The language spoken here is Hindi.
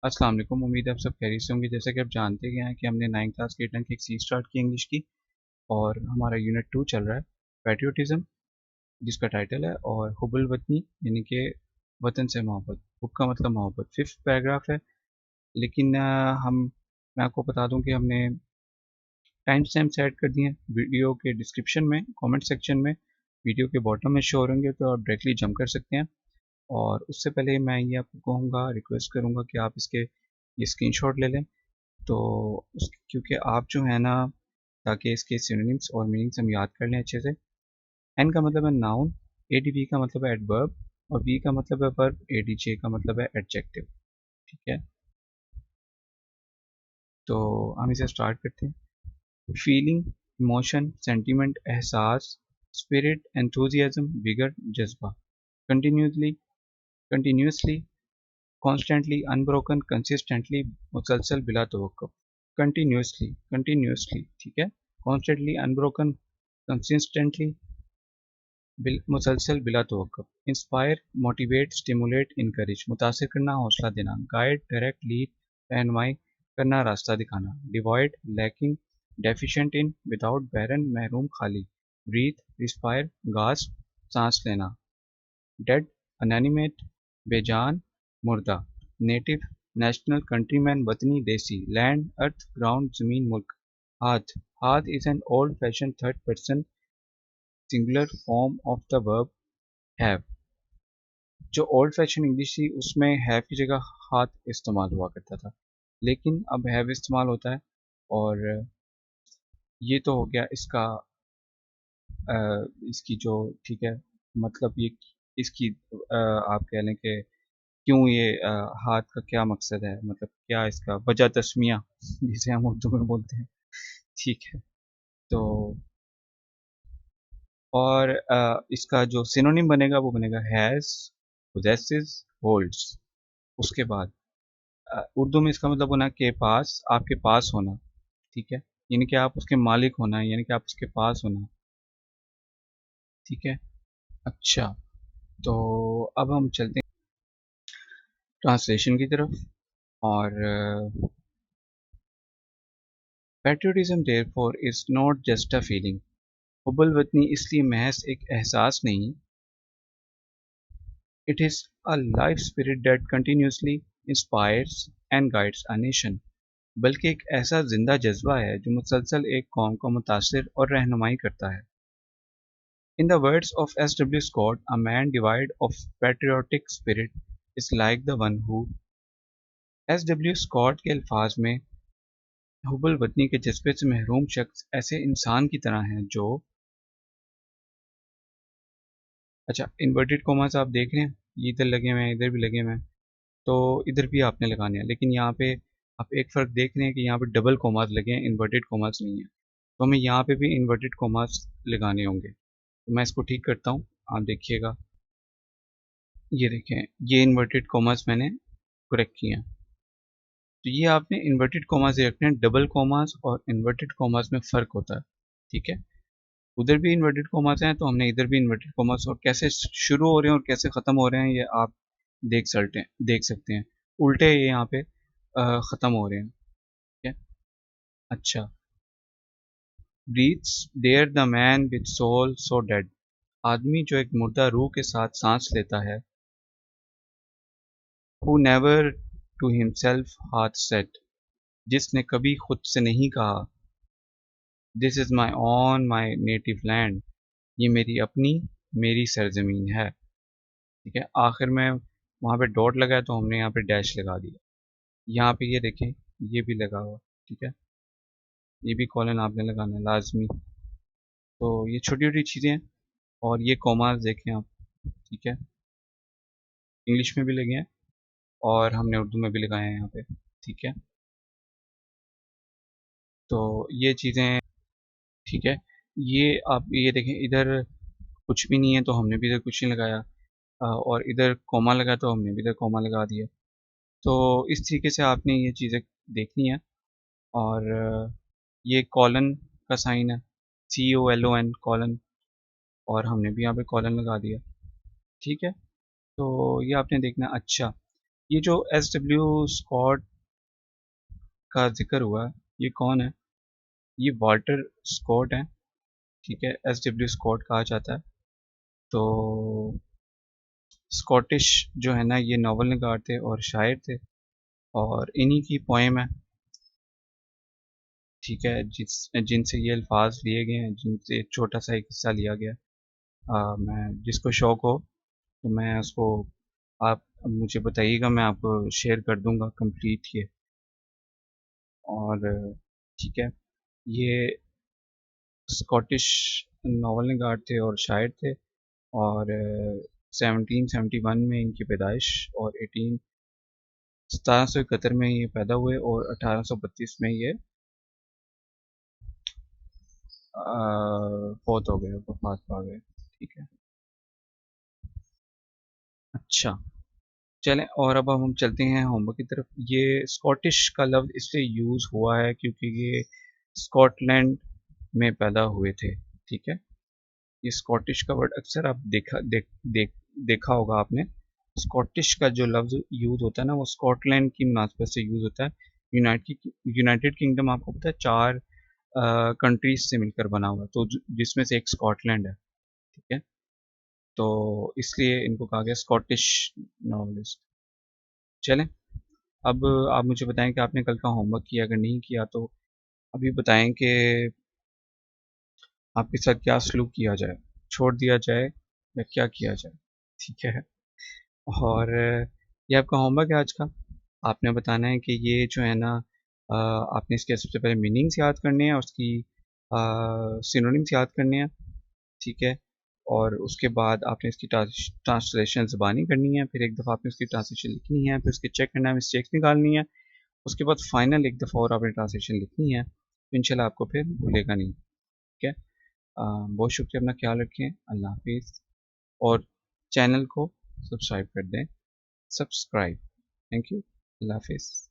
अस्सलाम वालेकुम। उम्मीद है आप सब खैरियत से होंगे। जैसा कि आप जानते हैं कि हमने 9th क्लास के टर्म की एक सी स्टार्ट की इंग्लिश की, और हमारा यूनिट 2 चल रहा है, पैट्रियोटिज्म, जिसका टाइटल है, और हुब्बुल वतनी यानी कि वतन से मोहब्बत। हुब का मतलब मोहब्बत। 5th पैराग्राफ है, लेकिन मैं आपको बता दूं कि हमने टाइम स्टैम्प सेट कर दिए हैं वीडियो के डिस्क्रिप्शन में, कमेंट सेक्शन में, वीडियो के बॉटम में शो होंगे, तो आप डायरेक्टली जंप कर सकते हैं। और उससे पहले मैं ये आपको कहूँगा, रिक्वेस्ट करूँगा कि आप इसके ये स्क्रीनशॉट ले लें, तो क्योंकि आप जो है ना, ताकि इसके सिनोनिम्स और मीनिंग्स हम याद कर लें अच्छे से। एन का मतलब है नाउन, एडीवी का मतलब है एडवर्ब, और वी का मतलब है वर्ब, एडीजे का मतलब है एडजेक्टिव। ठीक है, तो हम इसे स्टार्ट करते हैं। फीलिंग, इमोशन, सेंटीमेंट, एहसास, स्पिरिट, एंथुजियाज्म, विगर, जज्बा। Continuously, continuously, constantly, unbroken, consistently, मुसलसल, बिला तवक्कुफ। कंटिन्यूसली, कंटिन्यूसली, ठीक है। कॉन्स्टेंटली, अनब्रोकन, कंसिस्टेंटली, मुसलसल, बिला तवक्कुफ। इंस्पायर, मोटिवेट, स्टिमुलेट, इनकरेज, मुतासिर करना, हौसला देना। गाइड, डायरेक्ट, लीड, रहनुमाई करना, रास्ता दिखाना। Devoid, lacking, deficient in, without, barren, महरूम, खाली। ब्रीथ, रिस्पायर, गास्प, सांस लेना। डेड, अनएनिमेट, बेजान, मुर्दा। नेटिव, नेशनल, कंट्रीमैन, वतनी, देसी। लैंड, अर्थ, ग्राउंड, जमीन, मुल्क। हाथ, हाथ is an old fashion third person singular form of the verb have. जो ओल्ड फैशन इंग्लिश थी उसमें हैव की जगह हाथ इस्तेमाल हुआ करता था, लेकिन अब हैव इस्तेमाल होता है। और ये तो हो गया इसका इसकी जो, ठीक है, मतलब ये इसकी आप कह लें कि क्यों ये हाथ का क्या मकसद है, मतलब क्या इसका वजह तस्मिया जिसे हम उर्दू में बोलते हैं। ठीक है, तो और इसका जो सिनोनिम बनेगा वो बनेगा हैज़, पोजेसेस, होल्ड्स। उसके बाद उर्दू में इसका मतलब होना के पास, आपके पास होना। ठीक है, यानी कि आप उसके मालिक होना, यानी कि आप उसके पास होना। ठीक है, अच्छा, तो अब हम चलते हैं ट्रांसलेशन की तरफ। और patriotism therefore is not just a feeling. हुब्बुल वतनी इसलिए महज एक एहसास नहीं, it is a life spirit that continuously inspires and guides a nation. बल्कि एक ऐसा जिंदा जज्बा है जो मुसलसल एक कौम को मुतासिर और रहनुमाई करता है। In the words of S. W. Scott, a man devoid of patriotic spirit is like the one who। S W Scott के अल्फाज में, हुब्बुल वतनी के जज्बे से महरूम शख्स ऐसे इंसान की तरह है जो, अच्छा, इन्वर्टेड कोमास आप देख रहे हैं, ये इधर लगे हुए हैं, इधर भी लगे हुए हैं, तो इधर भी आपने लगाने हैं, लेकिन यहाँ पे आप एक फ़र्क देख रहे हैं कि यहाँ पे डबल कोमास लगे हैं, इन्वर्टेड कोमास नहीं है। तो हमें यहाँ पे भी इन्वर्टेड कोमास लगाने होंगे, तो मैं इसको ठीक करता हूँ, आप देखिएगा। ये देखें, ये इन्वर्टेड कोमास मैंने करेक्ट किए हैं। तो ये आपने इन्वर्टेड कोमास ही रखने हैं, डबल कोमास और इन्वर्टेड कोमास में फ़र्क होता है। ठीक है, उधर भी इन्वर्टेड कोमास हैं, तो हमने इधर भी इन्वर्टेड कोमास, और कैसे शुरू हो रहे हैं और कैसे ख़त्म हो रहे हैं ये आप देख सकते हैं। उल्टे ये यहाँ पे ख़त्म हो रहे हैं। ठीक है, अच्छा। Breathes there the man with soul so dead. आदमी जो एक मुर्दा रूह के साथ सांस लेता है। हु नेवर टू हिमसेल्फ हाथ सेट। जिसने कभी खुद से नहीं कहा, this is my on my native land. ये मेरी अपनी, मेरी सरजमीन है। ठीक है, आखिर में वहाँ पे डॉट लगा है तो हमने यहाँ पे डैश लगा दिया। यहाँ पे ये देखें, ये भी लगा हुआ। ठीक है, ये भी कॉलन आपने लगाना है लाजमी। तो ये छोटी छोटी चीज़ें हैं, और ये कॉमास देखें आप। ठीक है, इंग्लिश में भी लगे हैं और हमने उर्दू में भी लगाए हैं यहाँ पे। ठीक है, तो ये चीज़ें, ठीक है, ये आप ये देखें, इधर कुछ भी नहीं है तो हमने भी इधर कुछ नहीं लगाया, और इधर कॉमा लगा तो हमने भी इधर कॉमा लगा दिया। तो इस तरीके से आपने ये चीज़ें देखनी है। और ये कॉलन का साइन है, COLON, कॉलन, और हमने भी यहाँ पे कॉलन लगा दिया। ठीक है, तो ये आपने देखना। अच्छा, ये जो SW स्कॉट का जिक्र हुआ, ये कौन है? ये वॉल्टर स्कॉट है, ठीक है। SW स्कॉट कहा जाता है। तो स्कॉटिश जो है ना, ये नावल निगार थे और शायर थे, और इन्हीं की पोएम है, ठीक है, जिनसे ये अल्फाज लिए गए हैं, जिनसे एक छोटा सा एक हिस्सा लिया गया। मैं जिसको शौक हो तो मैं उसको, आप मुझे बताइएगा, मैं आपको शेयर कर दूंगा कंप्लीट ये। और ठीक है, ये स्कॉटिश नावल निगार थे और शायर थे, और 1771 में इनकी पैदाइश, और 1771 में ये पैदा हुए, और 1832 में ये फौत हो गए, वफात पा गए, ठीक है। अच्छा, चलें, और अब हम चलते हैं होमवर्क की तरफ। ये स्कॉटिश का लफ्ज़ इसलिए यूज़ हुआ है क्योंकि ये स्कॉटलैंड में पैदा हुए थे, ठीक है। ये स्कॉटिश का वर्ड अक्सर आप देखा होगा आपने। स्कॉटिश का जो लफ्ज़ यूज़ होता है ना, वो स्कॉटलैंड की मुनासबत से यूज़ होता है। यूनाइटेड किंगडम आपको पता है 4 कंट्रीज से मिलकर बना हुआ है, तो जिसमें से एक स्कॉटलैंड है, ठीक है। तो इसलिए इनको कहा गया स्कॉटिश नॉवलिस्ट। चलें, अब आप मुझे बताएं कि आपने कल का होमवर्क किया, अगर नहीं किया तो अभी बताएं कि आपके साथ क्या सलूक किया जाए, छोड़ दिया जाए या क्या किया जाए, ठीक है। और ये आपका होमवर्क है आज का। आपने बताना है कि ये जो है ना, आपने इसके सबसे पहले मीनिंग्स याद करने हैं, और उसकी सिनोनिम्स याद करने हैं, ठीक है। और उसके बाद आपने इसकी ट्रांसलेशन ज़बानी करनी है, फिर एक दफ़ा आपने उसकी ट्रांसलेशन लिखनी है, फिर उसके चेक करना है, मिस्टेक्स निकालनी है। उसके बाद फाइनल एक दफ़ा और आपने ट्रांसलेशन लिखनी है, तो इंशाल्लाह आपको फिर भूलेगा नहीं, ठीक है। बहुत शुक्रिया, अपना ख्याल रखें, अल्लाह हाफिज़। और चैनल को सब्सक्राइब कर दें, सब्सक्राइब। थैंक यू, अल्लाह हाफिज़।